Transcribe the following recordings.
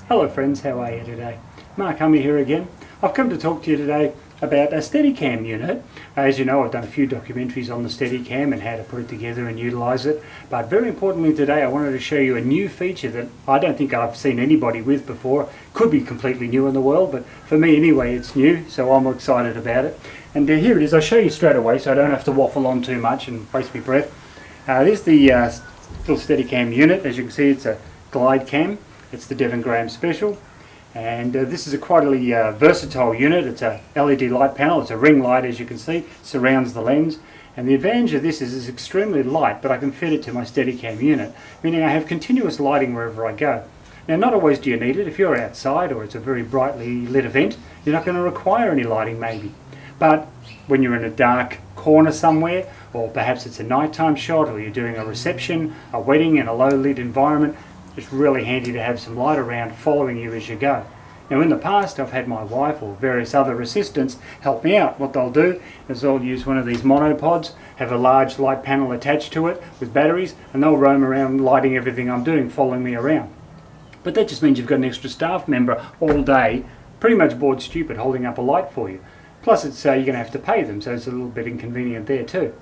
Hello friends, how are you today? Mark Hummy here again. I've come to talk to you today about a Steadicam unit. As you know, I've done a few documentaries on the Steadicam and how to put it together and utilise it. But very importantly today, I wanted to show you a new feature that I don't think I've seen anybody with before. Could be completely new in the world, but for me anyway it's new, so I'm excited about it. And here it is. I'll show you straight away so I don't have to waffle on too much and waste my breath. There's the little Steadicam unit. As you can see, it's a Glidecam. It's the Devon Graham Special, and this is a quite versatile unit. It's a LED light panel. It's a ring light, as you can see, surrounds the lens, and the advantage of this is it's extremely light, but I can fit it to my Steadicam unit, meaning I have continuous lighting wherever I go. Now, not always do you need it. If you're outside or it's a very brightly lit event, you're not going to require any lighting maybe, but when you're in a dark corner somewhere, or perhaps it's a nighttime shot, or you're doing a reception, a wedding in a low lit environment, it's really handy to have some light around following you as you go. Now, in the past I've had my wife or various other assistants help me out. What they'll do is they'll use one of these monopods, have a large light panel attached to it with batteries, and they'll roam around lighting everything I'm doing, following me around. But that just means you've got an extra staff member all day, pretty much bored stupid, holding up a light for you. Plus it's you're going to have to pay them, so it's a little bit inconvenient there too.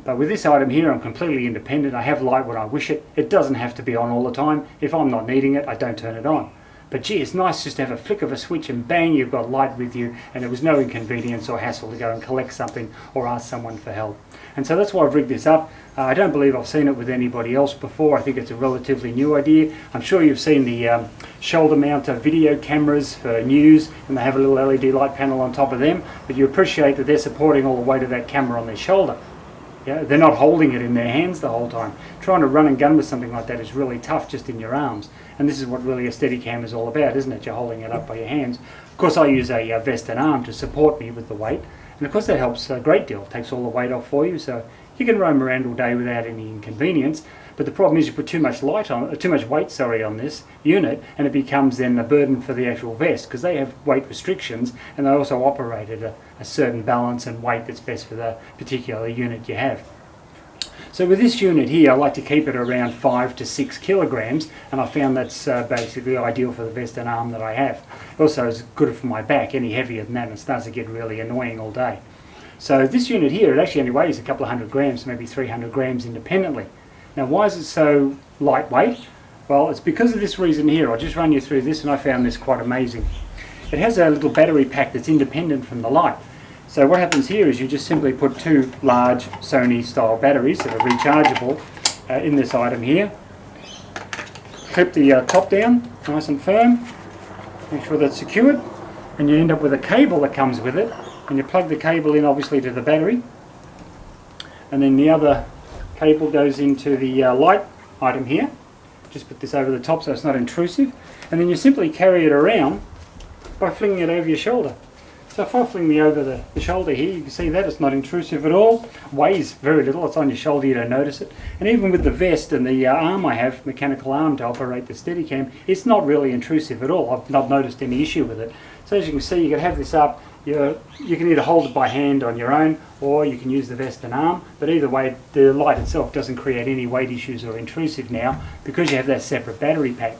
But with this item here, I'm completely independent. I have light when I wish it. It doesn't have to be on all the time. If I'm not needing it, I don't turn it on. But gee, it's nice just to have a flick of a switch and bang, you've got light with you, and there was no inconvenience or hassle to go and collect something or ask someone for help. And so that's why I've rigged this up. I don't believe I've seen it with anybody else before. I think it's a relatively new idea. I'm sure you've seen the shoulder mount video cameras for news, and they have a little LED light panel on top of them, but you appreciate that they're supporting all the weight of that camera on their shoulder. Yeah, they're not holding it in their hands the whole time. Trying to run and gun with something like that is really tough just in your arms. And this is what really a Steadicam is all about, isn't it? You're holding it up by your hands. Of course, I use a vest and arm to support me with the weight. And of course that helps a great deal. It takes all the weight off for you, so you can roam around all day without any inconvenience. But the problem is you put too much weight on this unit, and it becomes then a burden for the actual vest, because they have weight restrictions, and they also operate at a certain balance and weight that's best for the particular unit you have. So with this unit here, I like to keep it around 5 to 6 kilograms, and I found that's basically ideal for the vest and arm that I have. It also is good for my back. Any heavier than that, it starts to get really annoying all day. So this unit here, it actually only weighs a couple of 100 grams, maybe 300 grams independently. Now, why is it so lightweight? Well, it's because of this reason here. I'll just run you through this, and I found this quite amazing. It has a little battery pack that's independent from the light. So what happens here is you just simply put two large Sony style batteries that are rechargeable in this item here. Clip the top down nice and firm, make sure that's secured, and you end up with a cable that comes with it, and you plug the cable in obviously to the battery, and then the other cable goes into the light item here. Just put this over the top so it's not intrusive, and then you simply carry it around by flinging it over your shoulder. So if I fling me over the shoulder here, you can see that it's not intrusive at all. Weighs very little. It's on your shoulder, you don't notice it. And even with the vest and the arm I have, mechanical arm to operate the Steadicam, it's not really intrusive at all. I've not noticed any issue with it. So as you can see, you can have this up. You can either hold it by hand on your own, or you can use the vest and arm, but either way the light itself doesn't create any weight issues or intrusive now, because you have that separate battery pack.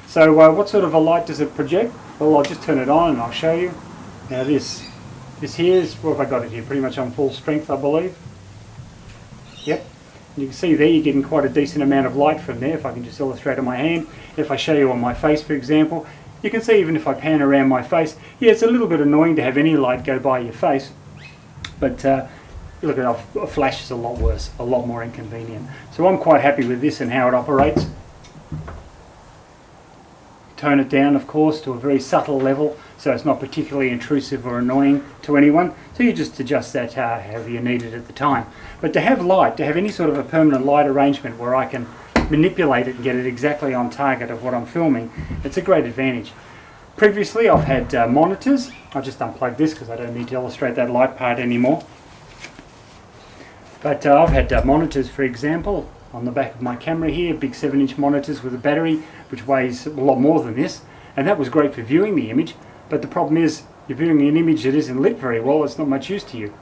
So what sort of a light does it project? Well, I'll just turn it on and I'll show you. Now this here is, what have I got it here? Pretty much on full strength, I believe. Yep. You can see there you're getting quite a decent amount of light from there, if I can just illustrate on my hand. If I show you on my face, for example, you can see even if I pan around my face, yeah, it's a little bit annoying to have any light go by your face, but look at a flash is a lot worse, a lot more inconvenient. So I'm quite happy with this and how it operates. Tone it down, of course, to a very subtle level, so it's not particularly intrusive or annoying to anyone. So you just adjust that however you need it at the time. But to have light, to have any sort of a permanent light arrangement where I can manipulate it and get it exactly on target of what I'm filming, it's a great advantage. Previously I've had monitors. I'll just unplug this because I don't need to illustrate that light part anymore. But I've had monitors, for example, on the back of my camera here, big 7-inch monitors with a battery which weighs a lot more than this, and that was great for viewing the image, but the problem is you're viewing an image that isn't lit very well, it's not much use to you.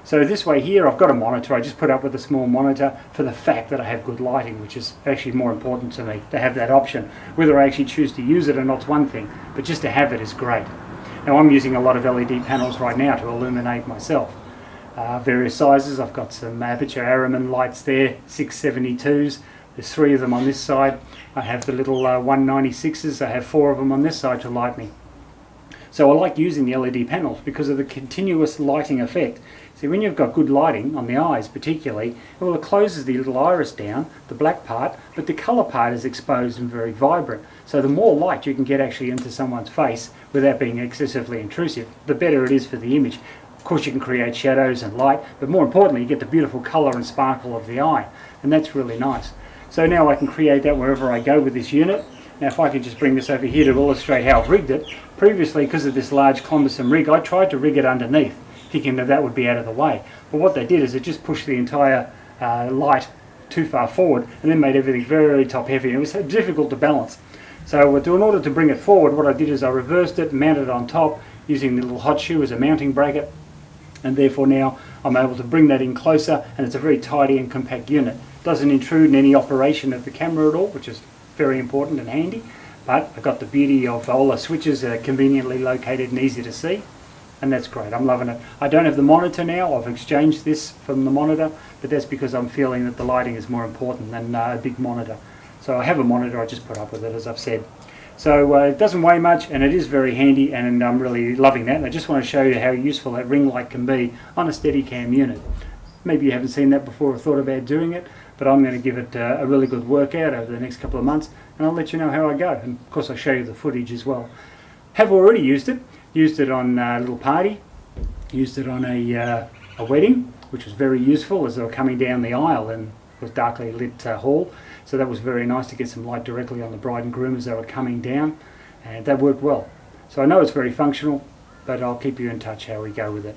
So this way here I've got a monitor. I just put up with a small monitor for the fact that I have good lighting, which is actually more important to me, to have that option. Whether I actually choose to use it or not's one thing, but just to have it is great. Now I'm using a lot of LED panels right now to illuminate myself. Various sizes. I've got some aperture Araman lights there, 672s. There's 3 of them on this side. I have the little 196s. I have 4 of them on this side to light me. So I like using the LED panels because of the continuous lighting effect. See, when you've got good lighting on the eyes particularly, well, it closes the little iris down, the black part, but the colour part is exposed and very vibrant. So the more light you can get actually into someone's face without being excessively intrusive, the better it is for the image. Of course you can create shadows and light, but more importantly you get the beautiful colour and sparkle of the eye, and that's really nice. So now I can create that wherever I go with this unit. Now if I could just bring this over here to illustrate how I've rigged it. Previously, because of this large cumbersome rig, I tried to rig it underneath, thinking that that would be out of the way. But what they did is it just pushed the entire light too far forward and then made everything very top heavy. It was difficult to balance. So in order to bring it forward, what I did is I reversed it, mounted it on top using the little hot shoe as a mounting bracket, and therefore now I'm able to bring that in closer, and it's a very tidy and compact unit. It doesn't intrude in any operation of the camera at all, which is very important and handy. But I've got the beauty of all the switches are conveniently located and easy to see, and that's great. I'm loving it. I don't have the monitor now. I've exchanged this from the monitor, but that's because I'm feeling that the lighting is more important than a big monitor. So I have a monitor, I just put up with it, as I've said. So it doesn't weigh much, and it is very handy, and I'm really loving that. And I just want to show you how useful that ring light can be on a Steadicam unit. Maybe you haven't seen that before or thought about doing it, but I'm going to give it a really good workout over the next couple of months, and I'll let you know how I go. And of course I'll show you the footage as well. Have already used it on a little party, used it on a wedding, which was very useful as they were coming down the aisle and it was darkly lit hall. So that was very nice to get some light directly on the bride and groom as they were coming down, and that worked well. So I know it's very functional, but I'll keep you in touch how we go with it.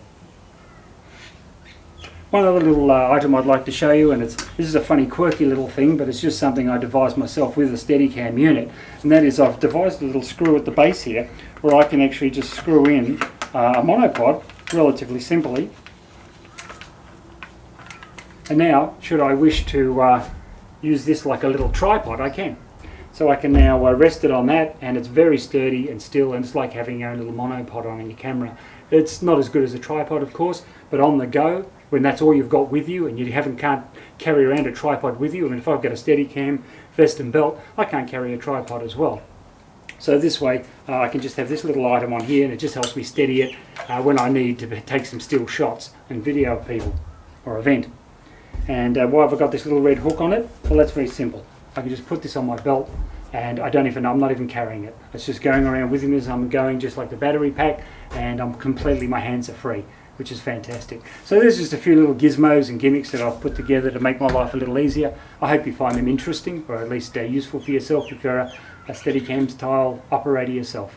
One other little item I'd like to show you, and this is a funny quirky little thing, but it's just something I devised myself with a Steadicam unit, and that is I've devised a little screw at the base here where I can actually just screw in a monopod relatively simply. And now, should I wish to use this like a little tripod, I can. So I can now rest it on that, and it's very sturdy and still, and it's like having your own little monopod on your camera. It's not as good as a tripod, of course, but on the go, when that's all you've got with you and you can't carry around a tripod with you, I mean, if I've got a Steadicam vest and belt, I can't carry a tripod as well. So this way I can just have this little item on here, and it just helps me steady it when I need to take some still shots and video of people or event. And why have I got this little red hook on it? Well, that's very simple. I can just put this on my belt, and I'm not even carrying it. It's just going around with me as I'm going, just like the battery pack, and my hands are free, which is fantastic. So there's just a few little gizmos and gimmicks that I've put together to make my life a little easier. I hope you find them interesting, or at least useful for yourself if you're a Steadicam style operator yourself.